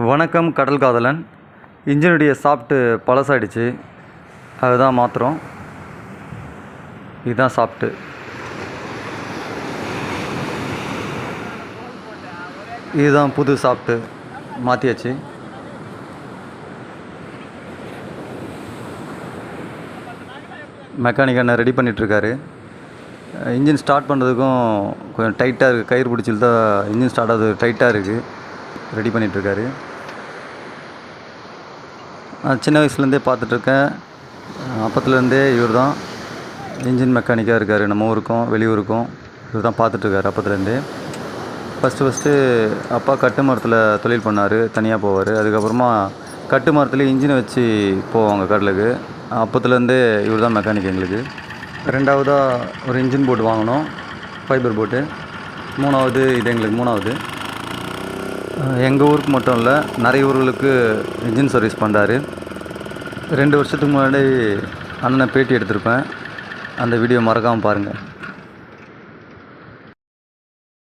வணக்கம் கடல் காதலன். இன்ஜினுடைய சாஃப்ட்டு பழசாயிடுச்சு, அதுதான் மாற்றுறோம். இதுதான் சாஃப்ட்டு. இதுதான் புது சாஃப்ட்டு மாற்றியாச்சு. மெக்கானிக் அண்ணன் ரெடி பண்ணிகிட்ருக்காரு. இன்ஜின் ஸ்டார்ட் பண்ணுறதுக்கும் கொஞ்சம் டைட்டாக இருக்குது, கயிறு பிடிச்சில் தான் இன்ஜின் ஸ்டார்ட் ஆகுது, டைட்டாக இருக்குது. ரெடி பண்ணிகிட்ருக்காரு. நான் சின்ன வயசுலேருந்தே பார்த்துட்ருக்கேன். அப்பத்துலேருந்தே இவர் தான் இன்ஜின் மெக்கானிக்காக இருக்கார். நம்ம ஊருக்கும் வெளியூருக்கும் இவர் தான் பார்த்துட்ருக்காரு அப்பத்துலேருந்தே. ஃபஸ்ட்டு அப்பா கட்டு மரத்தில் தொழில் பண்ணார், தனியாக போவார். அதுக்கப்புறமா கட்டு மரத்துலேயே இன்ஜினை வச்சு போவாங்க கடலுக்கு. அப்பத்துலேருந்தே இவர் தான் மெக்கானிக் எங்களுக்கு. ரெண்டாவதாக ஒரு இன்ஜின் போட்டு வாங்கினோம், ஃபைபர் போட்டு. மூணாவது இது எங்களுக்கு மூணாவது. எங்கள் ஊருக்கு மட்டும் இல்லை, நிறைய ஊர்களுக்கு இன்ஜின் சர்வீஸ் பண்ணுறாரு. 2 வருஷத்துக்கு முன்னாடி அண்ணனை பேட்டி எடுத்திருப்பேன், அந்த வீடியோ மறக்காமல் பாருங்கள்.